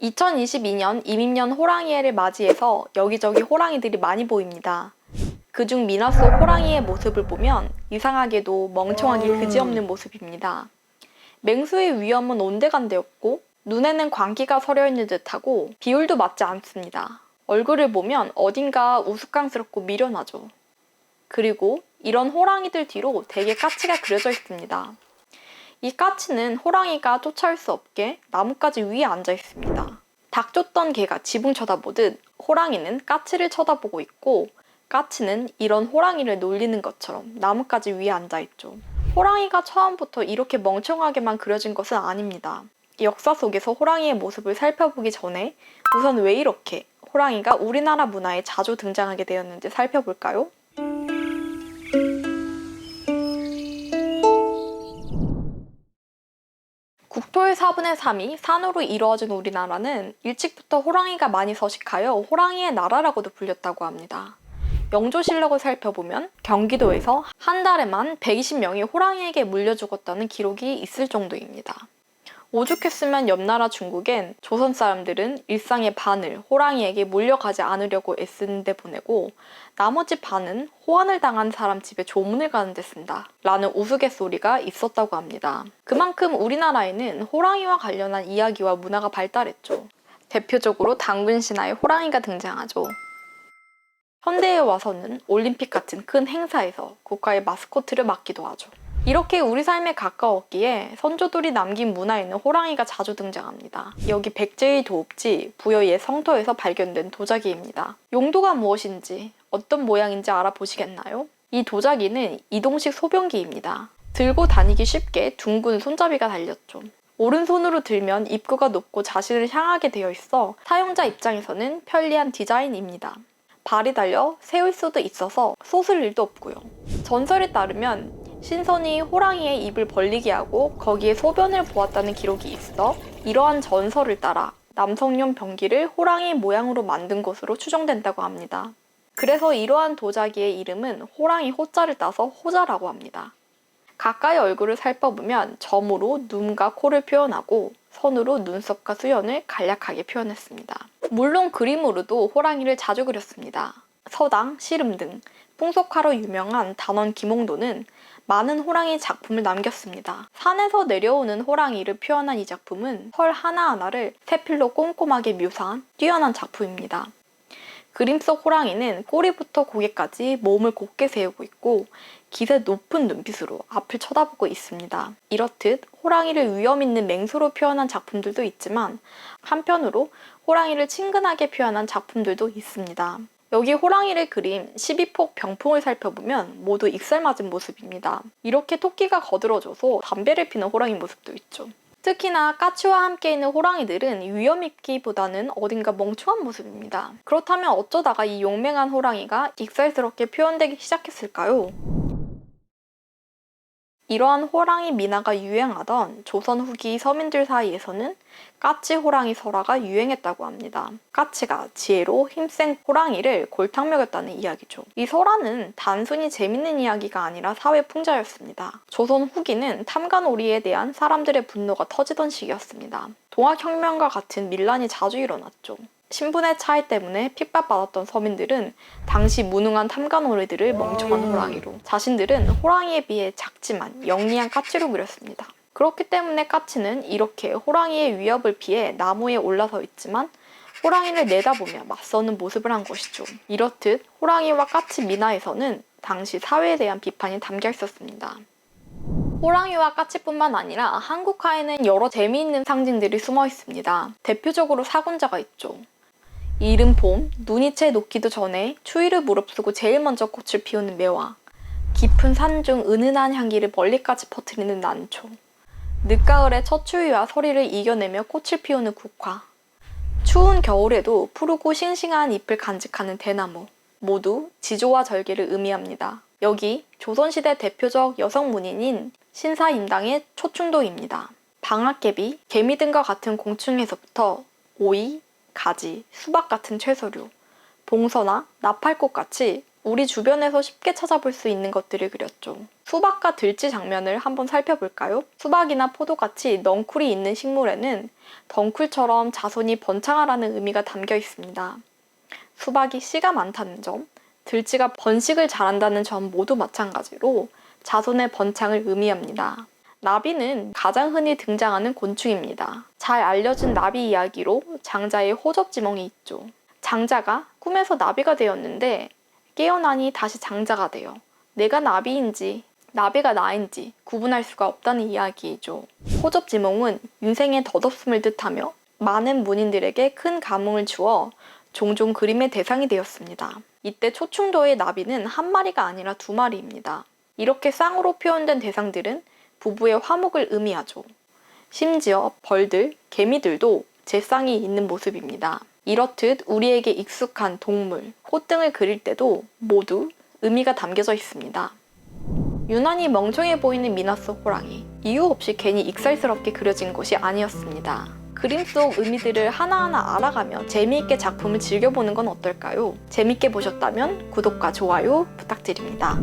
2022년 이민년 호랑이해를 맞이해서 여기저기 호랑이들이 많이 보입니다. 그중 민화 속 호랑이의 모습을 보면 이상하게도 멍청하기 그지없는 모습입니다. 맹수의 위험은 온데간데없고 눈에는 광기가 서려있는 듯하고 비율도 맞지 않습니다. 얼굴을 보면 어딘가 우스꽝스럽고 미련하죠. 그리고 이런 호랑이들 뒤로 대개 까치가 그려져 있습니다. 이 까치는 호랑이가 쫓아올 수 없게 나뭇가지 위에 앉아 있습니다. 닭 쫓던 개가 지붕 쳐다보듯 호랑이는 까치를 쳐다보고 있고 까치는 이런 호랑이를 놀리는 것처럼 나뭇가지 위에 앉아 있죠. 호랑이가 처음부터 이렇게 멍청하게만 그려진 것은 아닙니다. 역사 속에서 호랑이의 모습을 살펴보기 전에 우선 왜 이렇게 호랑이가 우리나라 문화에 자주 등장하게 되었는지 살펴볼까요? 국토의 4분의 3이 산으로 이루어진 우리나라는 일찍부터 호랑이가 많이 서식하여 호랑이의 나라라고도 불렸다고 합니다. 영조실록을 살펴보면 경기도에서 한 달에만 120명이 호랑이에게 물려 죽었다는 기록이 있을 정도입니다. 오죽했으면 옆나라 중국엔 조선 사람들은 일상의 반을 호랑이에게 물려가지 않으려고 애쓰는데 보내고 나머지 반은 호환을 당한 사람 집에 조문을 가는 데 쓴다 라는 우스갯소리가 있었다고 합니다. 그만큼 우리나라에는 호랑이와 관련한 이야기와 문화가 발달했죠. 대표적으로 당군 신화에 호랑이가 등장하죠. 현대에 와서는 올림픽 같은 큰 행사에서 국가의 마스코트를 맡기도 하죠. 이렇게 우리 삶에 가까웠기에 선조들이 남긴 문화에는 호랑이가 자주 등장합니다. 여기 백제의 도읍지 부여의 성터에서 발견된 도자기입니다. 용도가 무엇인지 어떤 모양인지 알아보시겠나요? 이 도자기는 이동식 소변기입니다. 들고 다니기 쉽게 둥근 손잡이가 달렸죠. 오른손으로 들면 입구가 높고 자신을 향하게 되어 있어 사용자 입장에서는 편리한 디자인입니다. 발이 달려 세울 수도 있어서 쏟을 일도 없고요. 전설에 따르면 신선이 호랑이의 입을 벌리게 하고 거기에 소변을 보았다는 기록이 있어 이러한 전설을 따라 남성용 변기를 호랑이 모양으로 만든 것으로 추정된다고 합니다. 그래서 이러한 도자기의 이름은 호랑이 호자를 따서 호자라고 합니다. 가까이 얼굴을 살펴보면 점으로 눈과 코를 표현하고 선으로 눈썹과 수연을 간략하게 표현했습니다. 물론 그림으로도 호랑이를 자주 그렸습니다. 서당, 씨름 등 풍속화로 유명한 단원 김홍도는 많은 호랑이 작품을 남겼습니다. 산에서 내려오는 호랑이를 표현한 이 작품은 털 하나하나를 세필로 꼼꼼하게 묘사한 뛰어난 작품입니다. 그림 속 호랑이는 꼬리부터 고개까지 몸을 곧게 세우고 있고 기세 높은 눈빛으로 앞을 쳐다보고 있습니다. 이렇듯 호랑이를 위험 있는 맹수로 표현한 작품들도 있지만 한편으로 호랑이를 친근하게 표현한 작품들도 있습니다. 여기 호랑이를 그린 12폭 병풍을 살펴보면 모두 익살맞은 모습입니다. 이렇게 토끼가 거들어져서 담배를 피는 호랑이 모습도 있죠. 특히나 까치와 함께 있는 호랑이들은 위험 있기보다는 어딘가 멍청한 모습입니다. 그렇다면 어쩌다가 이 용맹한 호랑이가 익살스럽게 표현되기 시작했을까요? 이러한 호랑이 민화가 유행하던 조선 후기 서민들 사이에서는 까치 호랑이 설화가 유행했다고 합니다. 까치가 지혜로 힘센 호랑이를 골탕 먹였다는 이야기죠. 이 설화는 단순히 재밌는 이야기가 아니라 사회 풍자였습니다. 조선 후기는 탐관오리에 대한 사람들의 분노가 터지던 시기였습니다. 동학혁명과 같은 밀란이 자주 일어났죠. 신분의 차이 때문에 핍박받았던 서민들은 당시 무능한 탐관오리들을 멍청한 호랑이로, 자신들은 호랑이에 비해 작지만 영리한 까치로 그렸습니다. 그렇기 때문에 까치는 이렇게 호랑이의 위협을 피해 나무에 올라서 있지만 호랑이를 내다보며 맞서는 모습을 한 것이죠. 이렇듯 호랑이와 까치 민화에서는 당시 사회에 대한 비판이 담겨 있었습니다. 호랑이와 까치뿐만 아니라 한국화에는 여러 재미있는 상징들이 숨어 있습니다. 대표적으로 사군자가 있죠. 이른 봄, 눈이 채 녹기도 전에 추위를 무릅쓰고 제일 먼저 꽃을 피우는 매화, 깊은 산 중 은은한 향기를 멀리까지 퍼뜨리는 난초, 늦가을에 첫 추위와 서리를 이겨내며 꽃을 피우는 국화, 추운 겨울에도 푸르고 싱싱한 잎을 간직하는 대나무, 모두 지조와 절개를 의미합니다. 여기 조선시대 대표적 여성 문인인 신사임당의 초충도입니다. 방앗개비, 개미 등과 같은 곤충에서부터 오이, 가지, 수박 같은 채소류, 봉서나 나팔꽃같이 우리 주변에서 쉽게 찾아볼 수 있는 것들을 그렸죠. 수박과 들쥐 장면을 한번 살펴볼까요? 수박이나 포도같이 넝쿨이 있는 식물에는 덩쿨처럼 자손이 번창하라는 의미가 담겨 있습니다. 수박이 씨가 많다는 점, 들쥐가 번식을 잘한다는 점 모두 마찬가지로 자손의 번창을 의미합니다. 나비는 가장 흔히 등장하는 곤충입니다. 잘 알려진 나비 이야기로 장자의 호접지몽이 있죠. 장자가 꿈에서 나비가 되었는데 깨어나니 다시 장자가 되어 내가 나비인지 나비가 나인지 구분할 수가 없다는 이야기이죠. 호접지몽은 인생의 덧없음을 뜻하며 많은 문인들에게 큰 감흥을 주어 종종 그림의 대상이 되었습니다. 이때 초충도의 나비는 한 마리가 아니라 두 마리입니다. 이렇게 쌍으로 표현된 대상들은 부부의 화목을 의미하죠. 심지어 벌들, 개미들도 제 쌍이 있는 모습입니다. 이렇듯 우리에게 익숙한 동물, 꽃등을 그릴 때도 모두 의미가 담겨져 있습니다. 유난히 멍청해 보이는 미나 속 호랑이. 이유 없이 괜히 익살스럽게 그려진 것이 아니었습니다. 그림 속 의미들을 하나하나 알아가며 재미있게 작품을 즐겨보는 건 어떨까요? 재밌게 보셨다면 구독과 좋아요 부탁드립니다.